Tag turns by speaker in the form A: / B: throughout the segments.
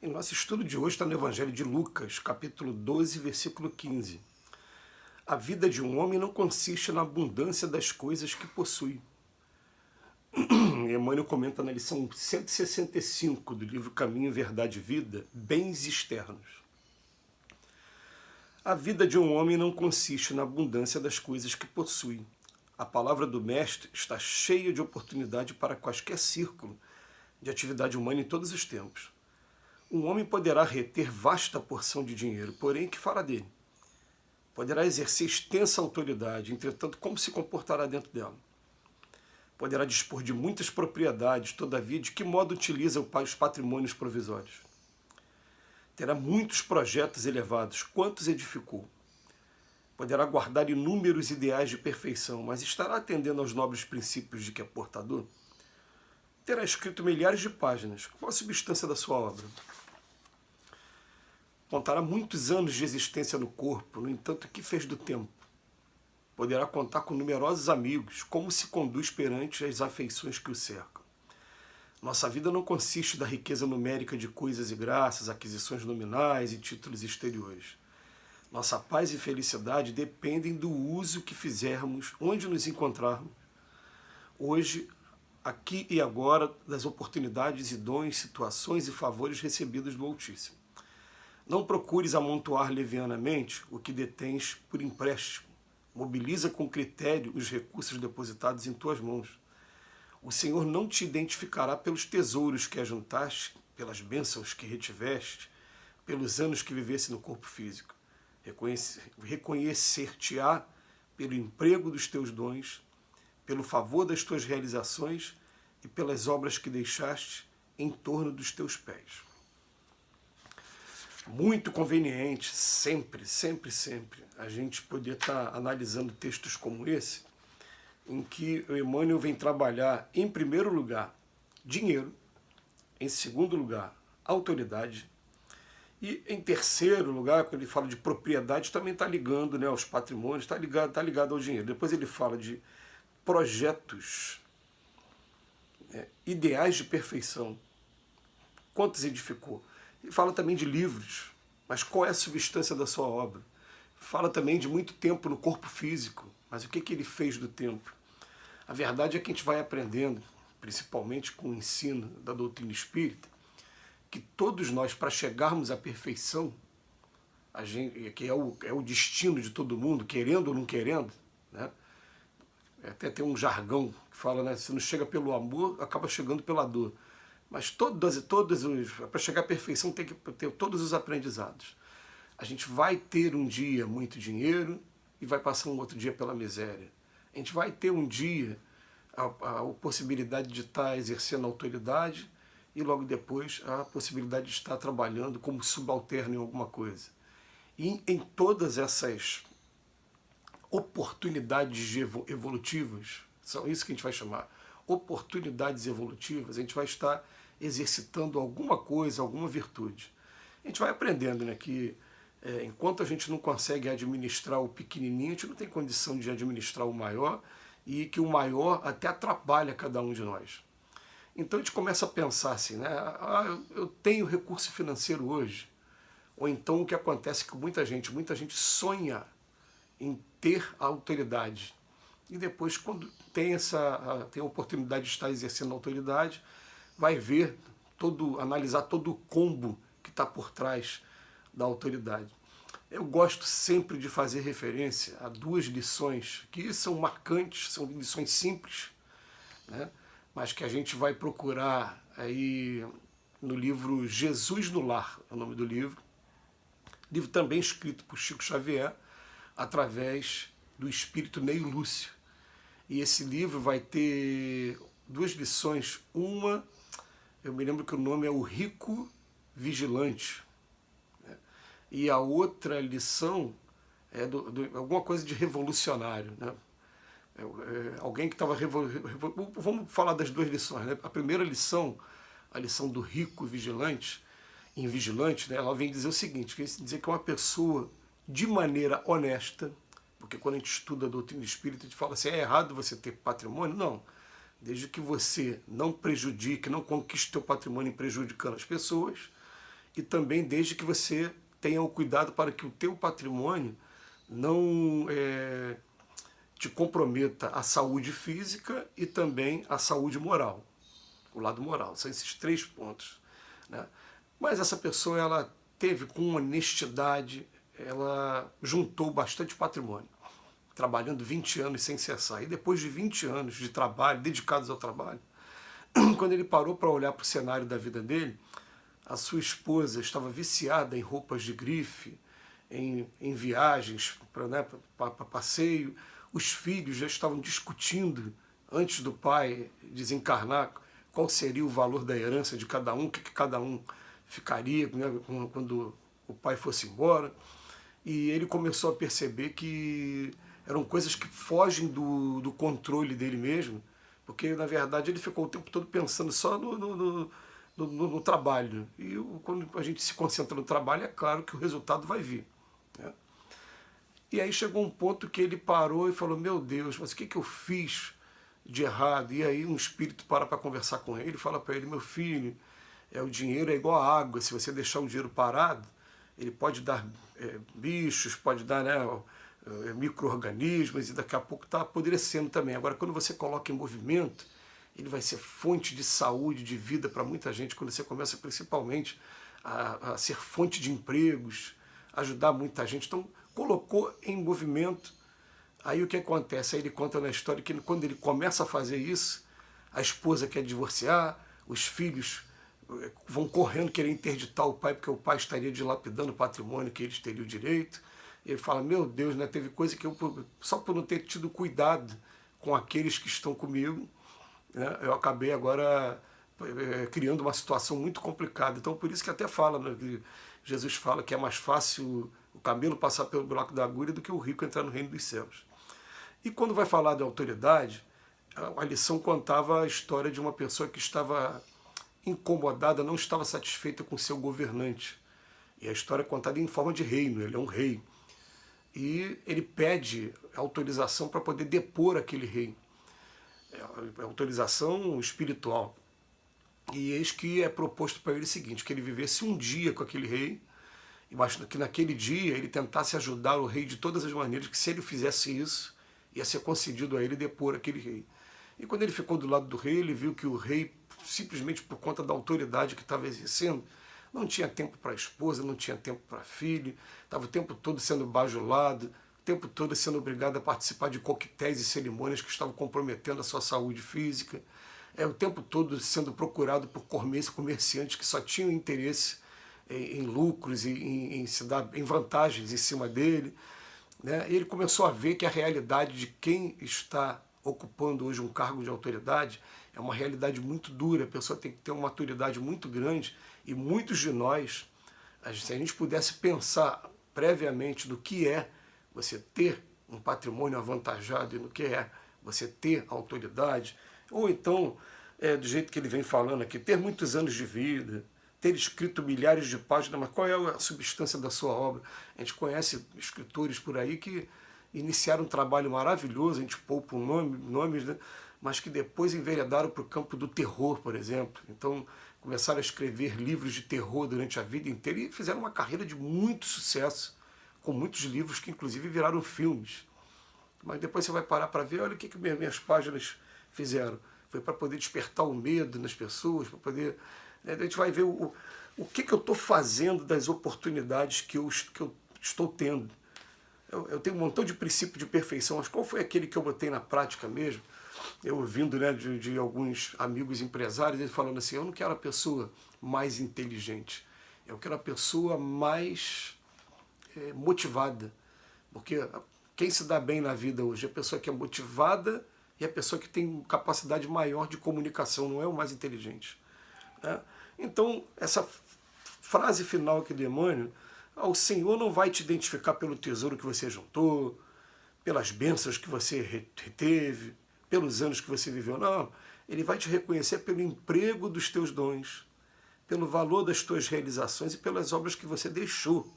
A: E nosso estudo de hoje está no Evangelho de Lucas, capítulo 12, versículo 15. A vida de um homem não consiste na abundância das coisas que possui. Emmanuel comenta na lição 165 do livro Caminho, Verdade e Vida, bens externos. A vida de um homem não consiste na abundância das coisas que possui. A palavra do Mestre está cheia de oportunidade para quaisquer círculo de atividade humana em todos os tempos. Um homem poderá reter vasta porção de dinheiro, porém, que fará dele? Poderá exercer extensa autoridade, entretanto, como se comportará dentro dela? Poderá dispor de muitas propriedades, todavia, de que modo utiliza os patrimônios provisórios? Terá muitos projetos elevados, quantos edificou? Poderá guardar inúmeros ideais de perfeição, mas estará atendendo aos nobres princípios de que é portador? Terá escrito milhares de páginas, qual a substância da sua obra? Contará muitos anos de existência no corpo, no entanto, o que fez do tempo? Poderá contar com numerosos amigos, como se conduz perante as afeições que o cercam. Nossa vida não consiste da riqueza numérica de coisas e graças, aquisições nominais e títulos exteriores. Nossa paz e felicidade dependem do uso que fizermos, onde nos encontrarmos, hoje, aqui e agora, das oportunidades e dons, situações e favores recebidos do Altíssimo. Não procures amontoar levianamente o que detens por empréstimo. Mobiliza com critério os recursos depositados em tuas mãos. O Senhor não te identificará pelos tesouros que ajuntaste, pelas bênçãos que retiveste, pelos anos que vivesse no corpo físico. Reconhecer-te-á pelo emprego dos teus dons, pelo favor das tuas realizações e pelas obras que deixaste em torno dos teus pés. Muito conveniente, sempre, a gente poder estar analisando textos como esse, em que o Emmanuel vem trabalhar, em primeiro lugar, dinheiro, em segundo lugar, autoridade, e em terceiro lugar, quando ele fala de propriedade, também está ligando, né, aos patrimônios, está ligado ao dinheiro. Depois ele fala de projetos, ideais de perfeição, quantos edificou. Ele fala também de livros, mas qual é a substância da sua obra? Fala também de muito tempo no corpo físico, mas o que ele fez do tempo? A verdade é que a gente vai aprendendo, principalmente com o ensino da doutrina espírita, que todos nós, para chegarmos à perfeição, que é o destino de todo mundo, querendo ou não querendo, né? Até tem um jargão que fala, né, se não chega pelo amor, acaba chegando pela dor. Mas para chegar à perfeição tem que ter todos os aprendizados. A gente vai ter um dia muito dinheiro e vai passar um outro dia pela miséria. A gente vai ter um dia a possibilidade de estar exercendo autoridade e logo depois a possibilidade de estar trabalhando como subalterno em alguma coisa. E em todas essas oportunidades evolutivas, são isso que a gente vai chamar, oportunidades evolutivas, a gente vai estar exercitando alguma coisa, alguma virtude. A gente vai aprendendo, né, que enquanto a gente não consegue administrar o pequenininho, a gente não tem condição de administrar o maior, e que o maior até atrapalha cada um de nós. Então a gente começa a pensar assim, né, eu tenho recurso financeiro hoje, ou então o que acontece é que muita gente sonha em ter a autoridade, e depois, quando tem a oportunidade de estar exercendo a autoridade, vai ver, analisar todo o combo que está por trás da autoridade. Eu gosto sempre de fazer referência a duas lições que são marcantes, são lições simples, né? Mas que a gente vai procurar aí no livro Jesus no Lar, é o nome do livro também escrito por Chico Xavier, através do espírito Ney Lúcio. E esse livro vai ter duas lições. Uma, eu me lembro que o nome é O Rico Vigilante, né? E a outra lição é alguma coisa de revolucionário, né? Alguém que estava... Vamos falar das duas lições, né? A primeira lição, a lição do rico invigilante, né? Ela vem dizer o seguinte, quer dizer que uma pessoa, de maneira honesta, porque quando a gente estuda a doutrina espírita, a gente fala assim, é errado você ter patrimônio? Não. Desde que você não prejudique, não conquiste o seu patrimônio prejudicando as pessoas, e também desde que você tenha o cuidado para que o teu patrimônio não te comprometa a saúde física e também a saúde moral, o lado moral. São esses 3 pontos, né? Mas essa pessoa, ela teve com honestidade, ela juntou bastante patrimônio, trabalhando 20 anos sem cessar. E depois de 20 anos de trabalho, dedicados ao trabalho, quando ele parou para olhar para o cenário da vida dele, a sua esposa estava viciada em roupas de grife, em viagens para passeio. Os filhos já estavam discutindo, antes do pai desencarnar, qual seria o valor da herança de cada um, o que cada um ficaria, né, quando o pai fosse embora. E ele começou a perceber que eram coisas que fogem do controle dele mesmo, porque, na verdade, ele ficou o tempo todo pensando só no trabalho. E quando a gente se concentra no trabalho, é claro que o resultado vai vir, né? E aí chegou um ponto que ele parou e falou, meu Deus, mas o que eu fiz de errado? E aí um espírito para conversar com ele e fala para ele, meu filho, o dinheiro é igual a água, se você deixar o dinheiro parado, ele pode dar bichos, pode dar, né, micro-organismos, e daqui a pouco está apodrecendo também. Agora, quando você coloca em movimento, ele vai ser fonte de saúde, de vida para muita gente, quando você começa principalmente a ser fonte de empregos, ajudar muita gente. Então, colocou em movimento. Aí o que acontece? Aí ele conta na história que quando ele começa a fazer isso, a esposa quer divorciar, os filhos vão correndo querer interditar o pai, porque o pai estaria dilapidando o patrimônio que eles teriam direito. E ele fala, meu Deus, né, teve coisa que eu, só por não ter tido cuidado com aqueles que estão comigo, né, eu acabei agora criando uma situação muito complicada. Então, por isso que até fala, né, que Jesus fala que é mais fácil o camelo passar pelo buraco da agulha do que o rico entrar no reino dos céus. E quando vai falar da autoridade, a lição contava a história de uma pessoa que estava incomodada, não estava satisfeita com seu governante. E a história é contada em forma de reino, ele é um rei. E ele pede autorização para poder depor aquele rei. É autorização espiritual. E eis que é proposto para ele o seguinte, que ele vivesse um dia com aquele rei, mas que naquele dia ele tentasse ajudar o rei de todas as maneiras, que se ele fizesse isso, ia ser concedido a ele depor aquele rei. E quando ele ficou do lado do rei, ele viu que o rei, simplesmente por conta da autoridade que estava exercendo, não tinha tempo para a esposa, não tinha tempo para filho, estava o tempo todo sendo bajulado, o tempo todo sendo obrigado a participar de coquetéis e cerimônias que estavam comprometendo a sua saúde física, o tempo todo sendo procurado por comerciantes que só tinham interesse em lucros e em vantagens em cima dele, né? E ele começou a ver que a realidade de quem está ocupando hoje um cargo de autoridade é uma realidade muito dura, a pessoa tem que ter uma maturidade muito grande, e muitos de nós, se a gente pudesse pensar previamente do que é você ter um patrimônio avantajado e no que é você ter autoridade, ou então, do jeito que ele vem falando aqui, ter muitos anos de vida, ter escrito milhares de páginas, mas qual é a substância da sua obra? A gente conhece escritores por aí que iniciaram um trabalho maravilhoso, a gente poupa nomes, né? Mas que depois enveredaram para o campo do terror, por exemplo. Então, começaram a escrever livros de terror durante a vida inteira e fizeram uma carreira de muito sucesso, com muitos livros que inclusive viraram filmes. Mas depois você vai parar para ver, olha o que minhas páginas fizeram. Foi para poder despertar o medo nas pessoas, para poder... A gente vai ver o que eu estou fazendo das oportunidades que eu estou tendo. Eu tenho um montão de princípio de perfeição, mas qual foi aquele que eu botei na prática mesmo? Eu ouvindo, né, de alguns amigos empresários, eles falando assim, eu não quero a pessoa mais inteligente, eu quero a pessoa mais motivada. Porque quem se dá bem na vida hoje é a pessoa que é motivada e a pessoa que tem capacidade maior de comunicação, não é o mais inteligente, né? Então, essa frase final aqui do Emmanuel, o Senhor não vai te identificar pelo tesouro que você juntou, pelas bênçãos que você reteve, pelos anos que você viveu, não. Ele vai te reconhecer pelo emprego dos teus dons, pelo valor das tuas realizações e pelas obras que você deixou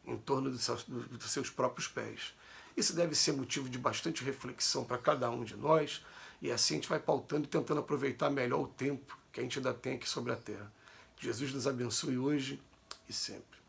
A: em torno dos seus próprios pés. Isso deve ser motivo de bastante reflexão para cada um de nós, e assim a gente vai pautando e tentando aproveitar melhor o tempo que a gente ainda tem aqui sobre a Terra. Que Jesus nos abençoe hoje e sempre.